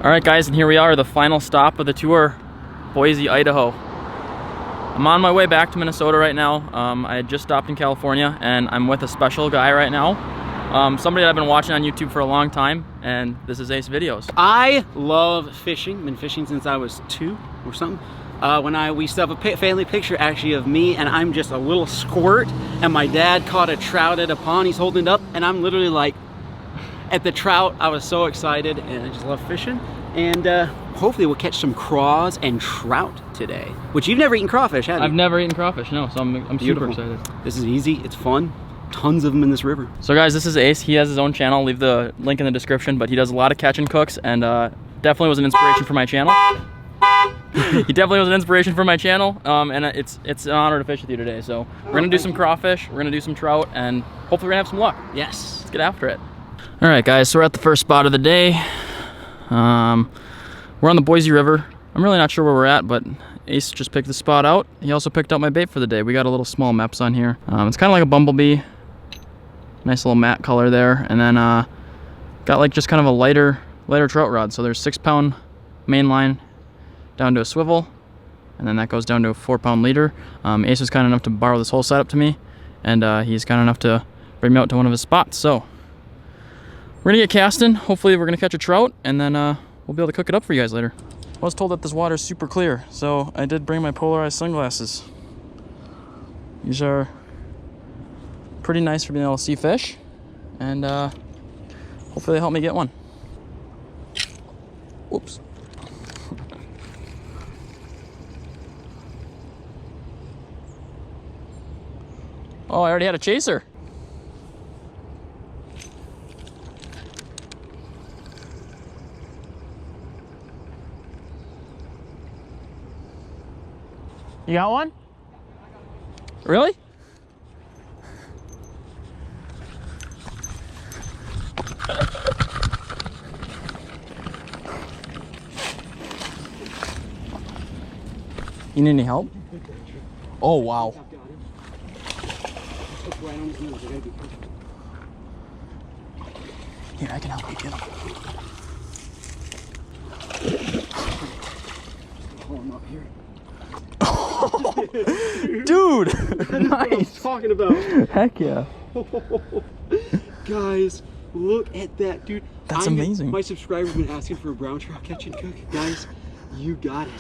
Alright guys, and here we are, the final stop of the tour, Boise, Idaho. I'm on my way back to Minnesota right now. I had just stopped in California, and I'm with a special guy right now. Somebody that I've been watching on YouTube for a long time, and this is Ace Videos. I love fishing, been fishing since I was 2 or something. We still have a family picture actually of me, and I'm just a little squirt, and my dad caught a trout at a pond, he's holding it up, and I'm literally like, at the trout, I was so excited, and I just love fishing. And hopefully we'll catch some craws and trout today. Which you've never eaten crawfish, have you? I've never eaten crawfish, no, so I'm super excited. This is easy, it's fun. Tons of them in this river. So guys, this is Ace. He has his own channel. I'll leave the link in the description, but he does a lot of catch and cooks, and definitely was an inspiration for my channel. He definitely was an inspiration for my channel, and it's an honor to fish with you today. So we're gonna do some crawfish, we're gonna do some trout, and hopefully we're gonna have some luck. Yes. Let's get after it. All right, guys, so we're at the first spot of the day. We're on the Boise River. I'm really not sure where we're at, but Ace just picked the spot out. He also picked out my bait for the day. We got a little small Meps on here. It's kind of like a bumblebee. Nice little matte color there. And then got like just kind of a lighter trout rod. So there's 6-pound main line down to a swivel, and then that goes down to a 4-pound leader. Ace was kind enough to borrow this whole setup to me, and he's kind enough to bring me out to one of his spots. So we're gonna get casting. Hopefully we're gonna catch a trout, and then we'll be able to cook it up for you guys later. I was told that this water is super clear, so I did bring my polarized sunglasses. These are pretty nice for being able to see fish, and hopefully they help me get one. Whoops. Oh, I already had a chaser. You got one? Really? You need any help? Oh, wow. Here, I can help you get him. Oh, I'm up here. Dude! That's Nice. what I was talking about. Heck yeah. Guys, look at that, dude. That's amazing. My subscribers have been asking for a brown trout catch and cook. Guys, you got it.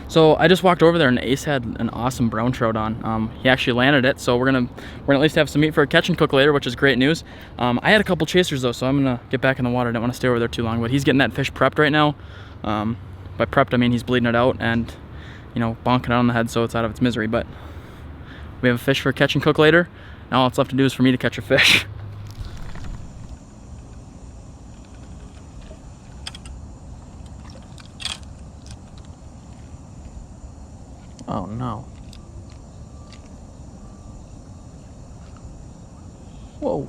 So I just walked over there, and Ace had an awesome brown trout on. He actually landed it, so we're gonna at least have some meat for a catch and cook later, which is great news. I had a couple chasers though, so I'm gonna get back in the water. I don't want to stay over there too long, but he's getting that fish prepped right now. By prepped, I mean he's bleeding it out and, you know, bonking it on the head so it's out of its misery. But we have a fish for a catch and cook later. Now all that's left to do is for me to catch a fish. Oh no. Whoa,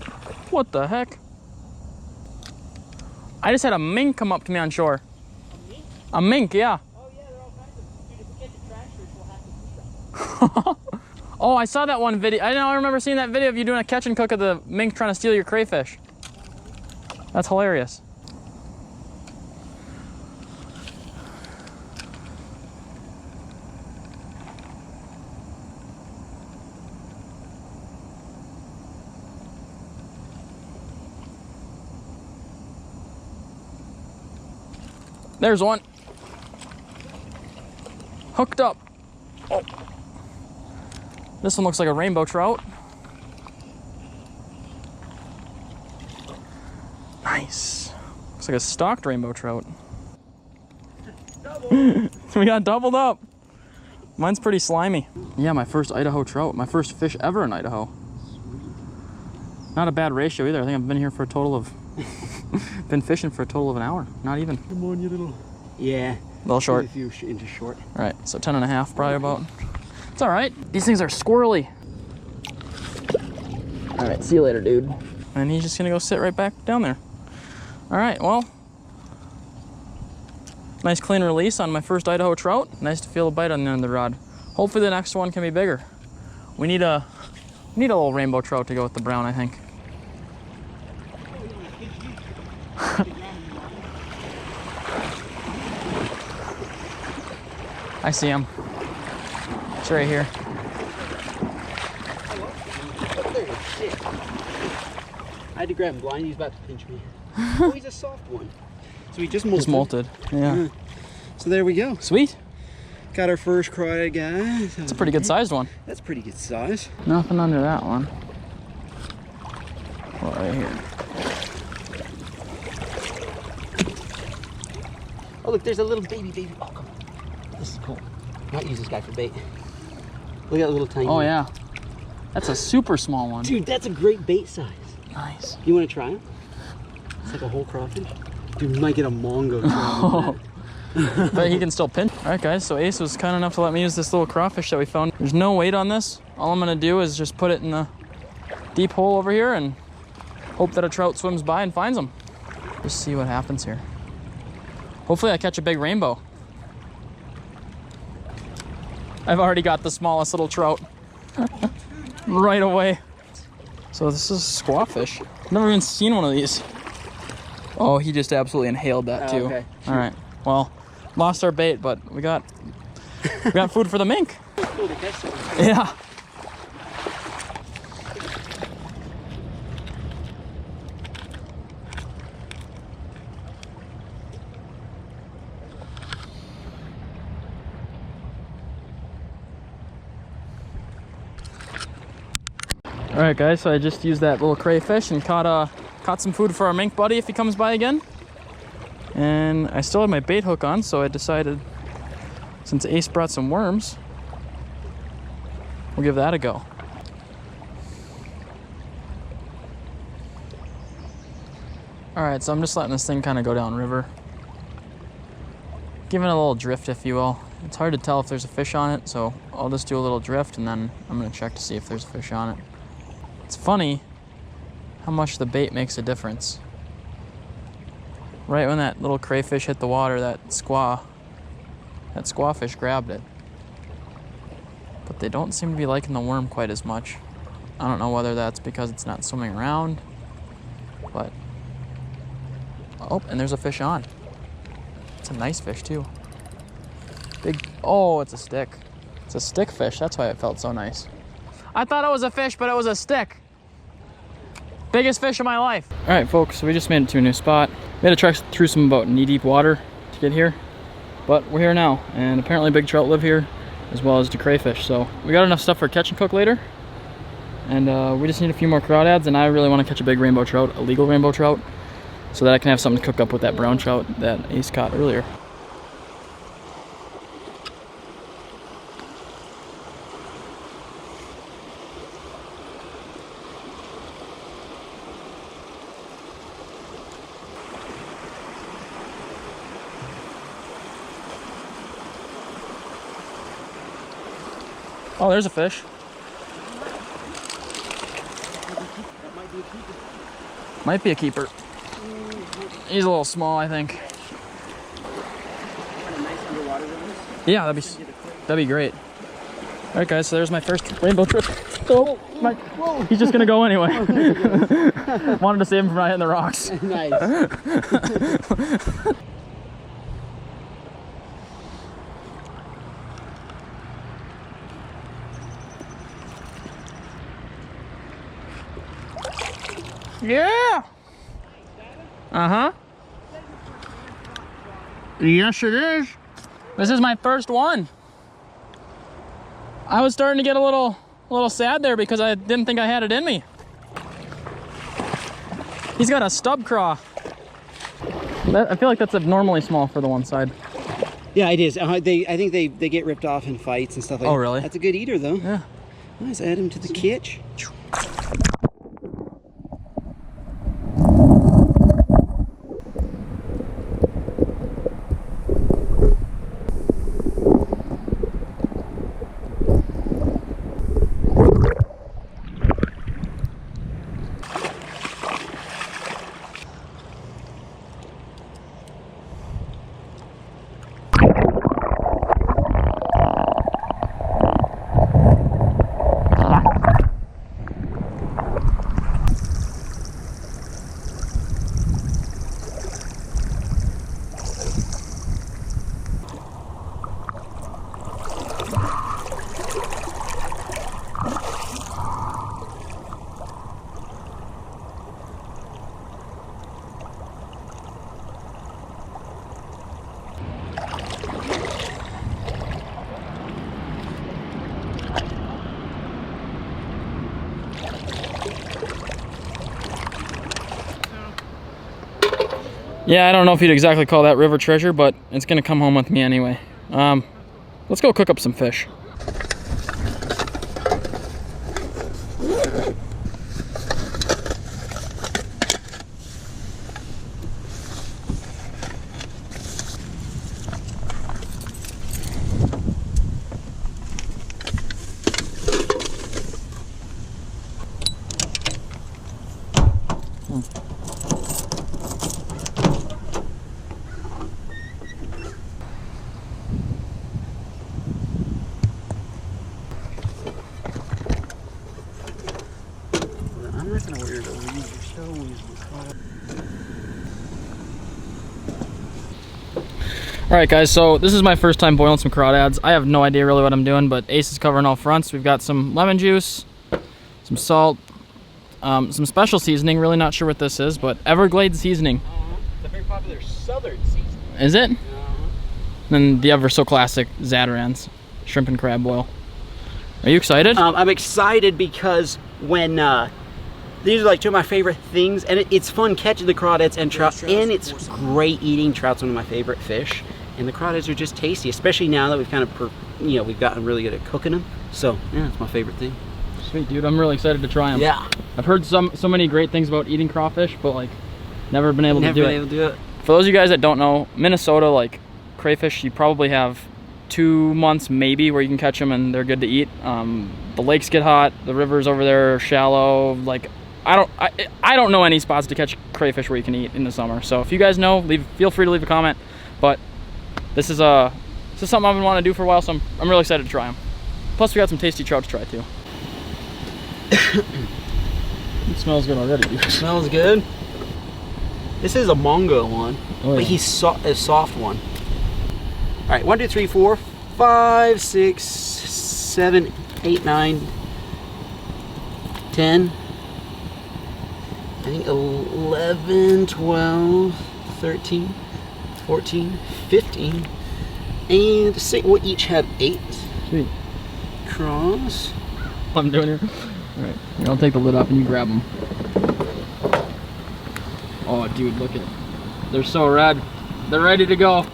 what the heck? I just had a mink come up to me on shore. A mink? A mink, yeah. Oh yeah, they're all kinds of, dude, if we catch a trash fish, we'll have to feed them. Oh, I saw that one video. I remember seeing that video of you doing a catch and cook of the mink trying to steal your crayfish. That's hilarious. There's one. Hooked up. Oh. This one looks like a rainbow trout. Nice. Looks like a stocked rainbow trout. We got doubled up. Mine's pretty slimy. Yeah, my first Idaho trout. My first fish ever in Idaho. Not a bad ratio either. I think I've been here for a total of been fishing for a total of an hour. Not even. Come on, you little. Yeah. A little short. A few into short. All right, so 10.5 probably about. It's all right. These things are squirrely. All right, see you later, dude. And he's just gonna go sit right back down there. All right, well, nice clean release on my first Idaho trout. Nice to feel a bite on the end of the rod. Hopefully the next one can be bigger. We need a little rainbow trout to go with the brown, I think. I see him. It's right here. I had to grab him blind. He's about to pinch me. Oh, he's a soft one. So he just molted. Just molted. Yeah. So there we go. Sweet. Got our first crawdad, guys. It's a pretty good sized one. That's pretty good size. Nothing under that one. Well, right here. Oh, look, there's a little baby. Oh, come on. This is cool. Might use this guy for bait. Look at that little tiny Oh, one. yeah. That's a super small one. Dude, that's a great bait size. Nice. You want to try him? It's like a whole crawfish. Dude, we might get a mongo trout. But he can still pinch. All right, guys, so Ace was kind enough to let me use this little crawfish that we found. There's no weight on this. All I'm gonna do is just put it in the deep hole over here and hope that a trout swims by and finds them. Just see what happens here. Hopefully I catch a big rainbow. I've already got the smallest little trout right away. So this is squawfish. I've never even seen one of these. Oh, he just absolutely inhaled that too. Okay. All right, well, lost our bait, but we got food for the mink. Yeah. All right, guys, so I just used that little crayfish and caught some food for our mink buddy if he comes by again. And I still had my bait hook on, so I decided, since Ace brought some worms, we'll give that a go. All right, so I'm just letting this thing kind of go down river. Giving it a little drift, if you will. It's hard to tell if there's a fish on it, so I'll just do a little drift and then I'm gonna check to see if there's a fish on it. It's funny how much the bait makes a difference. Right when that little crayfish hit the water, that squawfish grabbed it. But they don't seem to be liking the worm quite as much. I don't know whether that's because it's not swimming around, but... Oh, and there's a fish on. It's a nice fish too. Big, oh, it's a stick. It's a stick fish, that's why it felt so nice. I thought it was a fish, but it was a stick. Biggest fish of my life. All right, folks, so we just made it to a new spot. We had to trek through some about knee-deep water to get here, but we're here now, and apparently big trout live here, as well as the crayfish. So we got enough stuff for catch and cook later, and we just need a few more crawdads, and I really want to catch a big rainbow trout, a legal rainbow trout, so that I can have something to cook up with that brown trout that Ace caught earlier. Oh, there's a fish. Might be a keeper. He's a little small, I think. Yeah, that'd be great. All right, guys, so there's my first rainbow trip. Oh, he's just gonna go anyway. Wanted to save him from not hitting the rocks. Nice. Yeah. Uh-huh. Yes, it is. This is my first one. I was starting to get a little sad there because I didn't think I had it in me. He's got a stub craw. I feel like that's abnormally small for the one side. Yeah, it is. I think they get ripped off in fights and stuff like that. Oh, really? That's a good eater, though. Yeah. Nice. Add him to the catch. Yeah, I don't know if you'd exactly call that river treasure, but it's gonna come home with me anyway. Let's go cook up some fish. I'm not gonna wear those. You're so easily. Alright guys, so this is my first time boiling some crawdads. I have no idea really what I'm doing, but Ace is covering all fronts. We've got some lemon juice, some salt, some special seasoning. Really not sure what this is, but Everglades seasoning. It's a very popular southern seasoning. Is it? And the ever so classic Zatarans shrimp and crab boil. Are you excited? I'm excited because when these are like two of my favorite things, and it's fun catching the crawdads and trout, and it's great eating. Trout's one of my favorite fish, and the crawdads are just tasty, especially now that we've kind of, we've gotten really good at cooking them. So yeah, it's my favorite thing. Sweet, dude. I'm really excited to try them. Yeah. I've heard so many great things about eating crawfish, but like never been able to do it. For those of you guys that don't know, Minnesota, like crayfish, you probably have 2 months maybe where you can catch them and they're good to eat. The lakes get hot, the rivers over there are shallow. Like I don't know any spots to catch crayfish where you can eat in the summer. So if you guys know, feel free to leave a comment. But this is something I've been wanting to do for a while, so I'm really excited to try them. Plus we got some tasty trout to try too. It smells good already, dude. It smells good. This is a Mongo one, but he's a soft one. All right, 1, 2, 3, 4, 5, 6, 7, 8, 9, 10. I think 11, 12, 13, 14, 15, and 6. We'll each have 8. Sweet. Cross. What I'm doing here. All right, I'll take the lid off and you grab them. Oh, dude, look at it. They're so red. They're ready to go.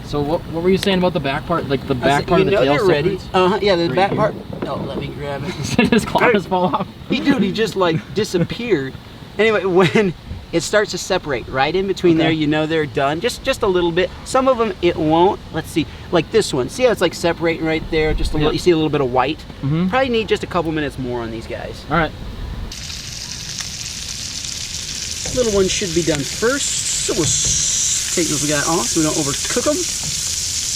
So what were you saying about the back part? Like the back part of the tail? They're ready. Yeah, the back part. Oh, let me grab it. His claws fall off. He just like disappeared. Anyway, when it starts to separate right in between there, you know they're done. Just a little bit. Some of them it won't. Let's see, like this one. See how it's like separating right there? Just a little. You see a little bit of white. Probably need just a couple minutes more on these guys. All right. Little one should be done first. So we'll take this guy off so we don't overcook them.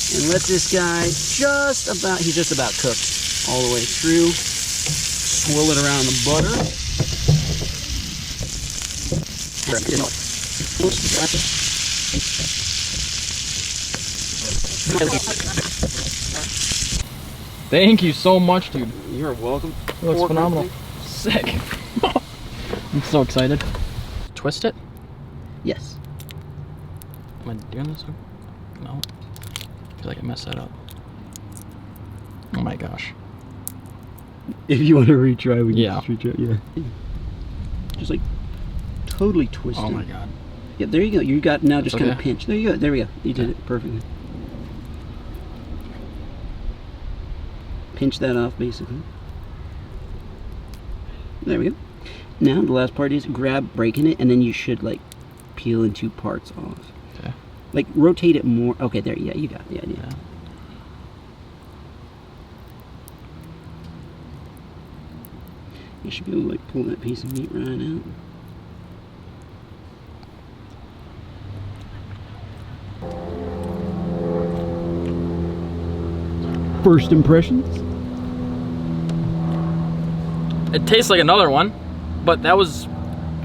And let this guy he's just about cooked all the way through. Swirl it around the butter. Thank you so much, dude. You're welcome. It looks phenomenal. Sick. I'm so excited. Twist it? Yes. Am I doing this? No. I feel like I messed that up. Oh my gosh. If you want to retry, we can just retry. Yeah. Just like totally twist it. Oh my god. Yeah, there you go. You got now. Just kind of pinch. There you go. There we go. You did it perfectly. Pinch that off, basically. There we go. Now the last part is breaking it, and then you should like peel in 2 parts off. Okay. Like rotate it more. Okay, there. Yeah, you got the idea. Yeah. You should be able to like pull that piece of meat right out. First impressions? It tastes like another one, but that was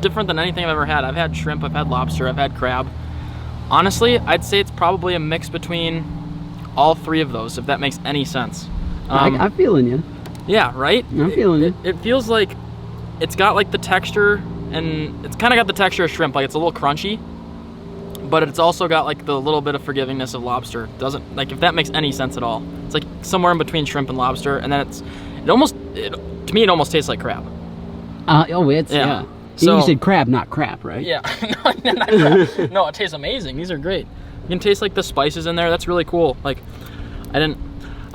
different than anything I've ever had. I've had shrimp, I've had lobster, I've had crab. Honestly, I'd say it's probably a mix between all 3 of those, if that makes any sense. I'm feeling you. Yeah, right? I'm feeling it. It feels like it's got like the texture, and it's kind of got the texture of shrimp, like it's a little crunchy, but it's also got like the little bit of forgivingness of lobster. Doesn't, like, if that makes any sense at all. It's like somewhere in between shrimp and lobster, and then to me it almost tastes like crab. Yeah. So, you said crab, not crap, right? Yeah. No, not crap. No, it tastes amazing. These are great. You can taste like the spices in there. That's really cool. Like, I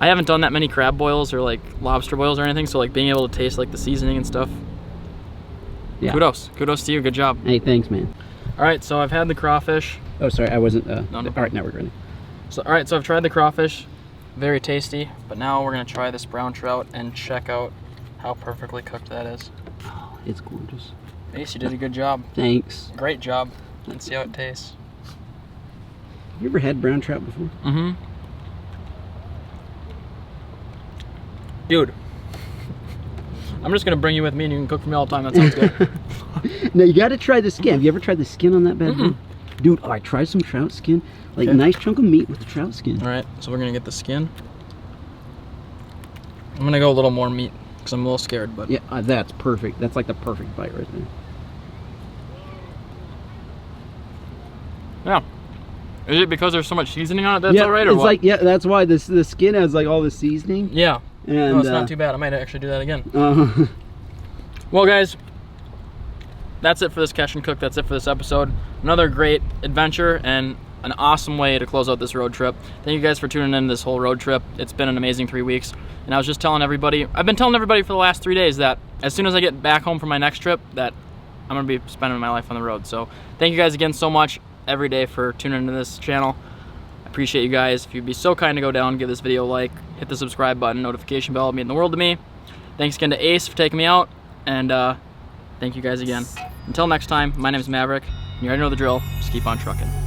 haven't done that many crab boils or like lobster boils or anything, so like being able to taste like the seasoning and stuff. Yeah. Kudos to you. Good job. Hey, thanks, man. All right, so I've had the crawfish. Oh, sorry, I wasn't. No, all right, now we're ready. So, all right, so I've tried the crawfish, very tasty. But now we're gonna try this brown trout and check out how perfectly cooked that is. Oh, it's gorgeous. Ace, you did a good job. Thanks. Great job. Let's see how it tastes. Have you ever had brown trout before? Mm-hmm. Dude, I'm just gonna bring you with me and you can cook for me all the time. That sounds good. No, you gotta try the skin. Have you ever tried the skin on that bad boy? Dude, all right, try some trout skin. Like, okay. Nice chunk of meat with the trout skin. All right, so we're gonna get the skin. I'm gonna go a little more meat because I'm a little scared, but. Yeah, that's perfect. That's like the perfect bite right there. Yeah. Is it because there's so much seasoning on it that's all right, or it's what? like, yeah, that's why the skin has like all the seasoning. Yeah. And, no, it's not too bad. I might actually do that again. Well, guys, that's it for this catch and cook. That's it for this episode. Another great adventure and an awesome way to close out this road trip. Thank you guys for tuning in this whole road trip. It's been an amazing 3 weeks. And I was just telling everybody, I've been telling everybody for the last 3 days that as soon as I get back home for my next trip, that I'm gonna be spending my life on the road. So thank you guys again so much every day for tuning into this channel. I appreciate you guys. If you'd be so kind to go down, give this video a like, hit the subscribe button, notification bell, it'd mean the world to me. Thanks again to Ace for taking me out, and thank you guys again. Until next time, my name is Mavrik, and you already know the drill. Just keep on trucking.